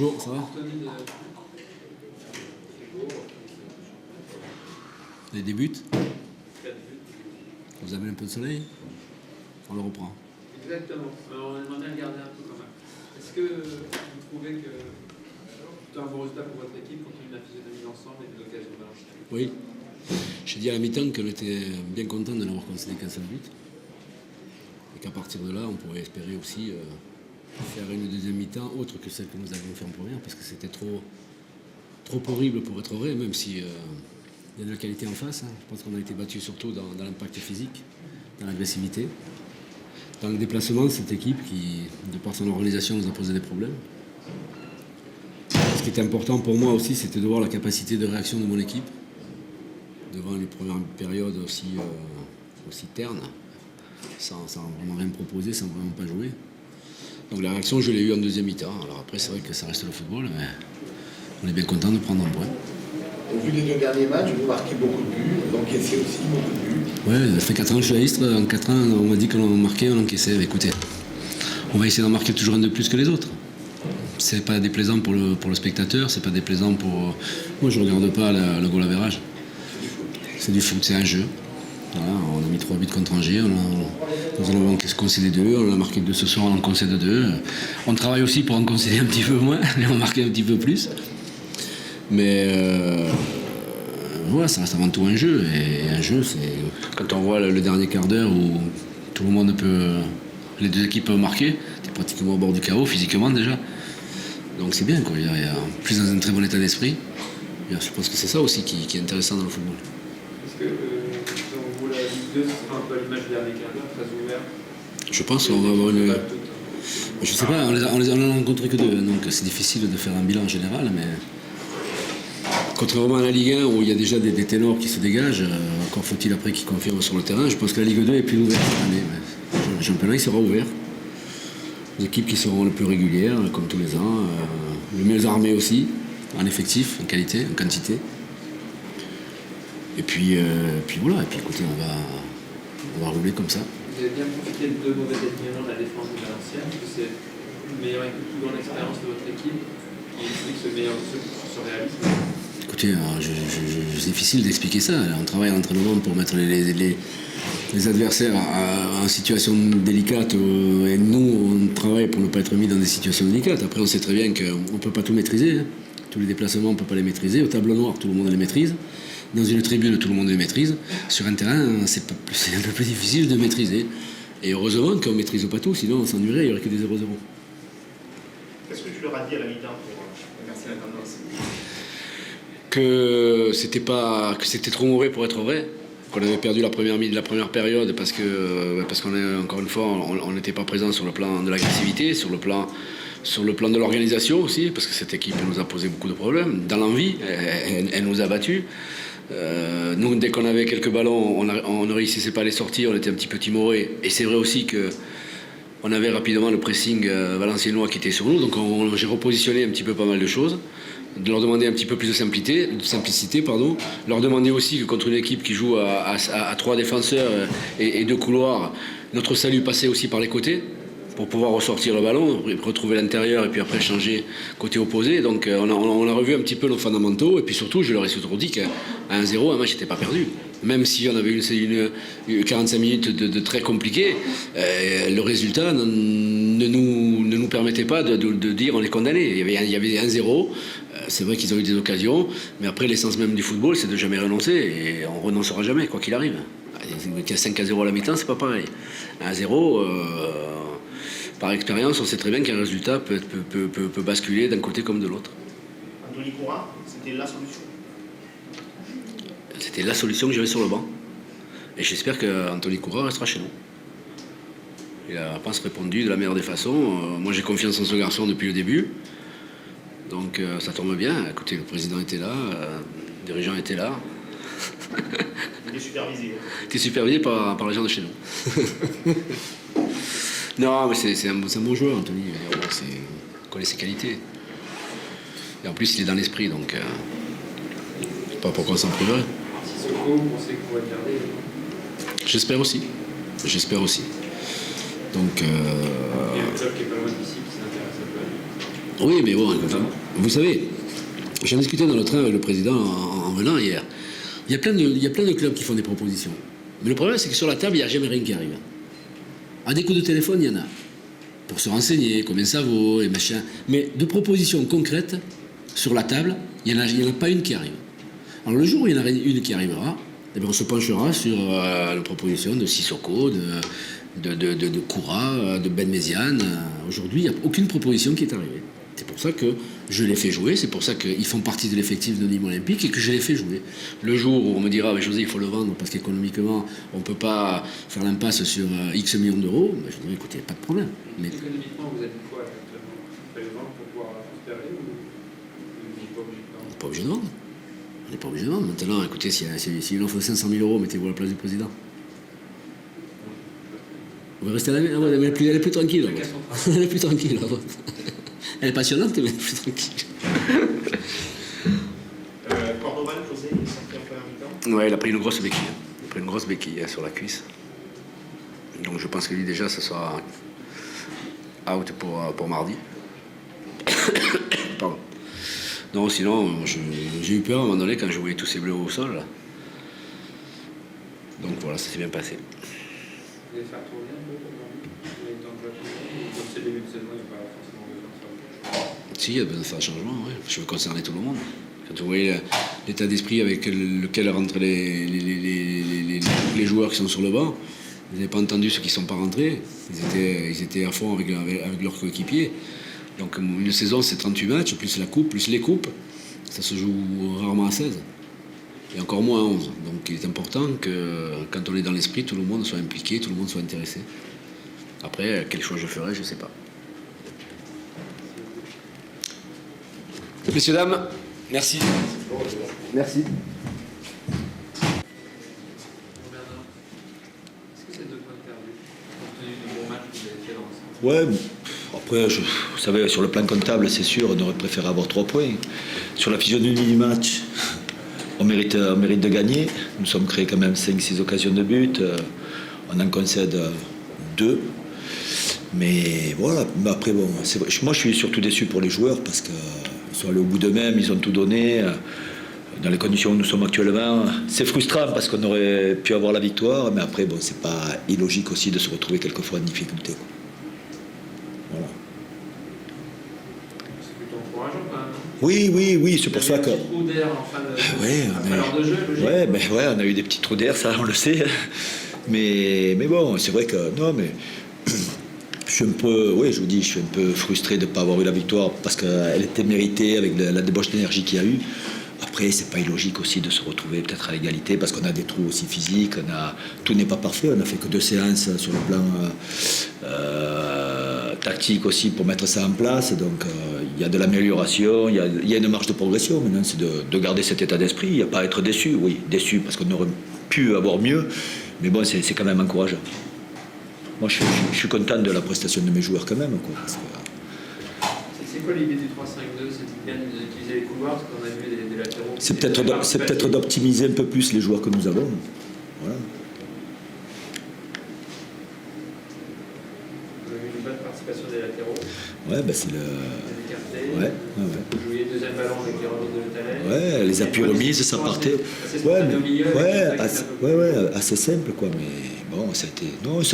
Bonjour, ça va? Les débuts? Vous avez un peu de soleil? On le reprend. Exactement. Alors, on aimerait bien regarder un peu quand même. Est-ce que vous trouvez que c'est un bon résultat pour votre équipe compte tenu de la physionomie d'ensemble et de l'occasion de balancer? Oui. J'ai dit à la mi-temps qu'on était bien content de n'avoir concédé qu'un seul but. Et qu'à partir de là, on pourrait espérer aussi faire une deuxième mi-temps autre que celle que nous avions fait en première, parce que c'était trop horrible pour être vrai, même si il y a de la qualité en face. Je pense qu'on a été battu surtout dans l'impact physique, dans l'agressivité. Dans le déplacement, cette équipe qui, de par son organisation, nous a posé des problèmes. Ce qui était important pour moi aussi, c'était de voir la capacité de réaction de mon équipe devant une première période aussi terne, sans vraiment rien proposer, sans vraiment pas jouer. Donc la réaction, je l'ai eue en deuxième mi-temps. Alors après, c'est vrai que ça reste le football, mais on est bien content de prendre un point. Au vu des deux derniers matchs, vous marquez beaucoup de buts, vous encaissez aussi beaucoup de buts. Ouais, ça fait 4 ans que je suis à Istres. En 4 ans, on m'a dit qu'on marquait, on encaissait. Écoutez, on va essayer d'en marquer toujours un de plus que les autres. C'est pas déplaisant pour le spectateur, c'est pas déplaisant pour... Moi, je regarde pas le goal average. C'est du foot, c'est un jeu. Voilà, on a mis 3 buts contre Angers, nous en avons concédé 2, on en a marqué 2 ce soir, on en concède 2. On travaille aussi pour en concéder un petit peu moins, mais en marquer un petit peu plus. Mais voilà, ça reste avant tout un jeu. Et un jeu, c'est quand on voit le dernier quart d'heure où tout le monde peut... Les deux équipes peuvent marquer, c'est pratiquement au bord du chaos, physiquement déjà. Donc c'est bien, quoi. Il y a plus dans un très bon état d'esprit. Je pense que c'est ça aussi qui est intéressant dans le football. Est-ce que, selon vous, la Ligue 2, ce sera un peu à l'image du dernier quart d'heure, très ouvert? Je pense qu'on va avoir une... Je sais pas, on n'en a rencontré que 2, donc c'est difficile de faire un bilan en général, mais... Contrairement à la Ligue 1 où il y a déjà des ténors qui se dégagent, encore faut-il après qu'ils confirment sur le terrain, je pense que la Ligue 2 est plus ouverte cette année. Le championnat il sera ouvert. Les équipes qui seront les plus régulières, comme tous les ans, les mieux armées aussi, en effectif, en qualité, en quantité. Et puis voilà, et puis écoutez, on va rouler comme ça. Vous avez bien profité de 2 mauvais événements de la défense de Valenciennes, est-ce que c'est une meilleure équipe, plus grande expérience de votre équipe qui explique ce réalisme? Écoutez, c'est difficile d'expliquer ça. On travaille à l'entraînement pour mettre les adversaires en situation délicate et nous, on travaille pour ne pas être mis dans des situations délicates. Après, on sait très bien qu'on ne peut pas tout maîtriser. Hein. Tous les déplacements, on ne peut pas les maîtriser. Au tableau noir, tout le monde les maîtrise. Dans une tribune, tout le monde les maîtrise. Sur un terrain, c'est un peu plus difficile de maîtriser. Et heureusement qu'on ne maîtrise pas tout, sinon on s'ennuierait, il n'y aurait que des 0-0. Qu'est-ce que tu leur as dit à la mi-temps pour remercier la tendance? Que c'était trop mauvais pour être vrai, qu'on avait perdu la première période parce qu'on est, encore une fois, on n'était pas présent sur le plan de l'agressivité, sur le plan de l'organisation aussi, parce que cette équipe nous a posé beaucoup de problèmes. Dans l'envie, elle nous a battus. Nous, dès qu'on avait quelques ballons, on ne réussissait pas à les sortir, on était un petit peu timorés. Et c'est vrai aussi qu'on avait rapidement le pressing valenciennois qui était sur nous, donc j'ai repositionné un petit peu pas mal de choses, de leur demander un petit peu plus de simplicité, leur demander aussi que contre une équipe qui joue à 3 défenseurs et 2 couloirs, notre salut passait aussi par les côtés, pour pouvoir ressortir le ballon, retrouver l'intérieur et puis après changer côté opposé. Donc on a revu un petit peu nos fondamentaux et puis surtout je leur ai surtout dit qu'à 1-0 un match n'était pas perdu. Même si on avait une 45 minutes de très compliqué, le résultat ne nous permettait pas de dire on est condamné. Il y avait 1-0, c'est vrai qu'ils ont eu des occasions, mais après l'essence même du football c'est de jamais renoncer et on renoncera jamais quoi qu'il arrive. Il y a 5-0 à la mi-temps, c'est pas pareil. 1-0... Par expérience, on sait très bien qu'un résultat peut basculer d'un côté comme de l'autre. Anthony Courard, c'était la solution? C'était la solution que j'avais sur le banc. Et j'espère qu'Anthony Courard restera chez nous. Il a, je pense, répondu de la meilleure des façons. Moi, j'ai confiance en ce garçon depuis le début. Donc, ça tombe bien. Écoutez, le président était là, les dirigeants étaient là. Il est supervisé. Il est supervisé par les gens de chez nous. Non, mais c'est un bon joueur, Anthony. On connaît ses qualités. Et en plus, il est dans l'esprit, donc je sais pas pourquoi on s'en priverait. Sissoko, vous pensez que vous pouvez le garder? J'espère aussi. Donc, il y a un club qui est pas loin d'ici qui s'intéresse un peu à lui. Oui, mais bon, vous savez, j'en discutais dans le train avec le président en venant hier. Il y a plein de clubs qui font des propositions. Mais le problème, c'est que sur la table, il n'y a jamais rien qui arrive. À des coups de téléphone, il y en a. Pour se renseigner, combien ça vaut, et machin. Mais de propositions concrètes, sur la table, il n'y en a pas une qui arrive. Alors le jour où il y en a une qui arrivera, eh bien, on se penchera sur la proposition de Sissoko, de Koura, de Ben Méziane. Aujourd'hui, il n'y a aucune proposition qui est arrivée. C'est pour ça que je les fais jouer, c'est pour ça qu'ils font partie de l'effectif de Nîmes Olympique et que je les fais jouer. Le jour où on me dira, mais José, il faut le vendre parce qu'économiquement, on ne peut pas faire l'impasse sur X millions d'euros, ben, je dirais, écoutez, pas de problème. Mais... Économiquement, vous êtes quoi actuellement? Il fallait le vendre pour pouvoir prospérer ou vous n'êtes pas obligé de vendre? On n'est pas obligé de vendre. On n'est pas obligé de vendre. Maintenant, écoutez, s'il en faut 500 000 euros, mettez-vous à la place du président. On va rester à la maison. Elle est plus tranquille. Elle est plus tranquille. Elle est passionnante, mais elle est plus tranquille. Cordovan, José, il est sorti en première mi-temps. Ouais, il a pris une grosse béquille. Il a pris une grosse béquille sur la cuisse. Donc je pense que lui, déjà, ça sera out pour mardi. Pardon. Non, sinon, j'ai eu peur à un moment donné quand je voyais tous ces bleus au sol. Là. Donc voilà, ça s'est bien passé. Vous allez faire tourner un peu pour mardi? Vous avez le temps de faire tourner? Comme c'est le début de saison, il n'y a pas forcément besoin de faire. Si, il y a besoin de faire un changement, oui. Je veux concerner tout le monde. Quand vous voyez l'état d'esprit avec lequel rentrent les joueurs qui sont sur le banc, vous n'avez pas entendu ceux qui ne sont pas rentrés. Ils étaient à fond avec leurs coéquipiers. Donc une saison, c'est 38 matchs, plus la coupe, plus les coupes. Ça se joue rarement à 16. Et encore moins à 11. Donc il est important que quand on est dans l'esprit, tout le monde soit impliqué, tout le monde soit intéressé. Après, quel choix je ferai, je ne sais pas. Messieurs, dames, merci. Merci. Bernard, est-ce que c'est 2 points perdus compte tenu du bon match que vous avez fait dans l'ensemble? Ouais, après, vous savez, sur le plan comptable, c'est sûr, on aurait préféré avoir 3 points. Sur la physionomie du match, on mérite de gagner. Nous sommes créés quand même 5-6 occasions de but. On en concède 2. Mais voilà, mais après, bon, moi je suis surtout déçu pour les joueurs parce qu'ils sont allés au bout d'eux-mêmes, ils ont tout donné. Dans les conditions où nous sommes actuellement, c'est frustrant parce qu'on aurait pu avoir la victoire, mais après, bon, c'est pas illogique aussi de se retrouver quelquefois en difficulté, quoi. Voilà. C'est plutôt encourageant quand même. Oui, c'est pour ça que. Un petit trou d'air en fin de, Ouais, après l'heure de jeu, logique. Ouais, on a eu des petits trous d'air, ça, on le sait. Mais bon, c'est vrai que non, mais je suis un peu, oui, je vous dis, je suis un peu frustré de ne pas avoir eu la victoire parce qu'elle était méritée avec la débauche d'énergie qu'il y a eu. Après, c'est pas illogique aussi de se retrouver peut-être à égalité parce qu'on a des trous aussi physiques, tout n'est pas parfait, on n'a fait que 2 séances sur le plan tactique aussi pour mettre ça en place. Donc il y a de l'amélioration, il y a une marge de progression. Maintenant, c'est de garder cet état d'esprit, il n'y a pas à être déçu. Oui, déçu parce qu'on aurait pu avoir mieux, mais bon, c'est quand même encourageant. Moi, je suis content de la prestation de mes joueurs quand même, quoi, parce que, C'est quoi l'idée du 3-5-2? C'est bien d'utiliser les couloirs parce qu'on a vu des latéraux. c'est peut-être d'optimiser un peu plus les joueurs que nous avons. Voilà. Vous avez eu une bonne participation des latéraux. Ouais, ben c'est le. Écarté. Ouais. Vous jouiez deuxième ballon avec les remises de Thalès. Ouais, les appuis remises, ça partait. Assez simple, quoi. Mais bon, ça a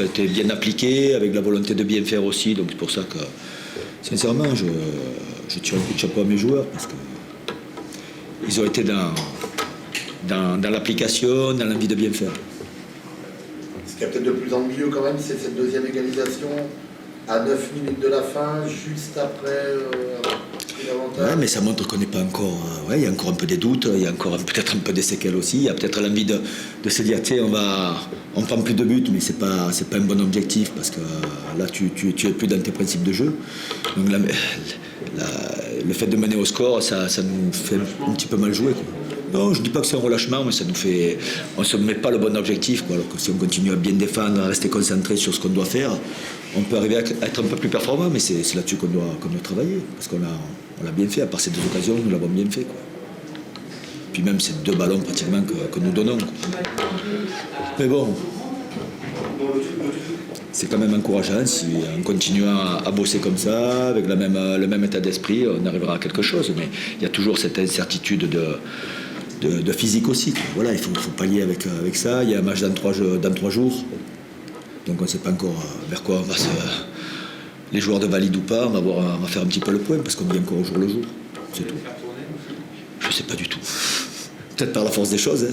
été bien appliqué, avec la volonté de bien faire aussi. Donc c'est pour ça que, sincèrement, je tire un coup de chapeau à mes joueurs parce que ils ont été dans l'application, dans l'envie de bien faire. Ce qui est peut-être de plus en mieux quand même, c'est cette deuxième égalisation à 9 minutes de la fin, juste après l'avantage. Ouais, mais ça montre qu'on n'est pas encore. Il y a encore un peu des doutes, il y a encore peut-être un peu des séquelles aussi. Il y a peut-être l'envie de se dire, tiens, on prend plus de buts, mais c'est pas un bon objectif parce que là, tu es plus dans tes principes de jeu. Donc le fait de mener au score, ça nous fait un petit peu mal jouer, quoi. Non, je ne dis pas que c'est un relâchement, mais ça nous fait. On ne se met pas le bon objectif, quoi. Alors que si on continue à bien défendre, à rester concentré sur ce qu'on doit faire, on peut arriver à être un peu plus performant, mais c'est là-dessus qu'on doit travailler. Parce qu'on l'a bien fait, à part ces 2 occasions, nous l'avons bien fait, quoi. Puis même ces 2 ballons pratiquement que nous donnons, quoi. Mais bon, c'est quand même encourageant. Si on continue à bosser comme ça, avec le même état d'esprit, on arrivera à quelque chose. Mais il y a toujours cette incertitude de physique aussi. Voilà, il faut pallier avec ça. Il y a un match dans 3 jours. Donc on ne sait pas encore vers quoi on va les joueurs de valide ou pas. On va faire un petit peu le point parce qu'on vit encore au jour le jour. C'est tout. Faire tourner aussi. Je ne sais pas du tout. Peut-être par la force des choses.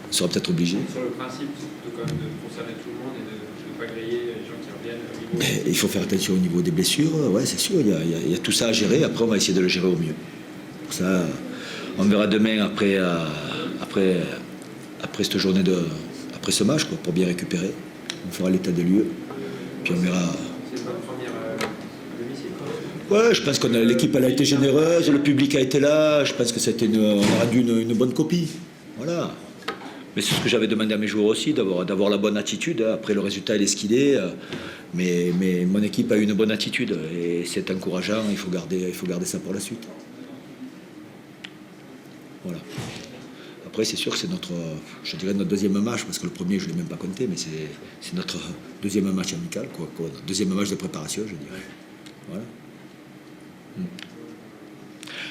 On sera peut-être obligé. Sur le principe, c'est plutôt quand même de concerner tout le monde et de ne pas griller les gens qui reviennent au niveau. Mais il faut faire attention au niveau des blessures. Ouais, c'est sûr. Il y a tout ça à gérer. Après, on va essayer de le gérer au mieux. Pour ça, on verra demain après cette journée après ce match, quoi, pour bien récupérer. On fera l'état des lieux. Puis on verra. C'est pas une première à domicile, quoi. Ouais, je pense que l'équipe elle a été généreuse, le public a été là. Je pense que on a rendu une bonne copie. Voilà. Mais c'est ce que j'avais demandé à mes joueurs aussi, d'avoir la bonne attitude. Après, le résultat, il est ce qu'il est. Mais mon équipe a eu une bonne attitude. Et c'est encourageant. Il faut garder ça pour la suite. Voilà. Après, c'est sûr que c'est notre deuxième match, parce que le premier, je ne l'ai même pas compté, mais c'est notre deuxième match amical, quoi. Deuxième match de préparation, je dirais. Voilà.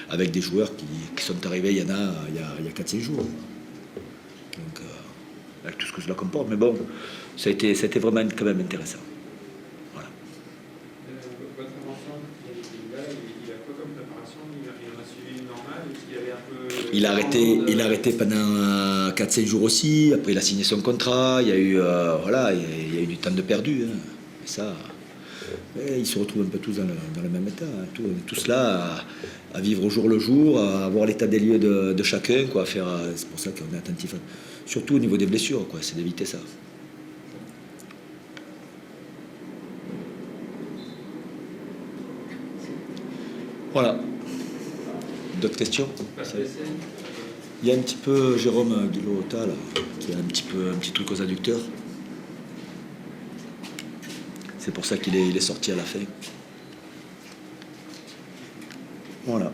Avec des joueurs qui sont arrivés, il y a 4-5 jours. Donc, avec tout ce que cela comporte. Mais bon, ça a été vraiment quand même intéressant. Voilà. Votre invention, il a quoi comme préparation? Il en a suivi une normale? Est-ce qu'il y avait un peu... Il a arrêté pendant 4-5 jours aussi. Après, il a signé son contrat. Il y a eu, il y a eu du temps de perdu. Hein. Et ça, ils se retrouvent un peu tous dans le même état. Hein. On est tous là à vivre au jour le jour, à voir l'état des lieux de chacun. Quoi, c'est pour ça qu'on est attentif. Surtout au niveau des blessures, quoi, c'est d'éviter ça. Voilà. D'autres questions? Il y a un petit peu Jérôme Guilota là, qui a un petit truc aux adducteurs. C'est pour ça qu'il est sorti à la fin. Voilà.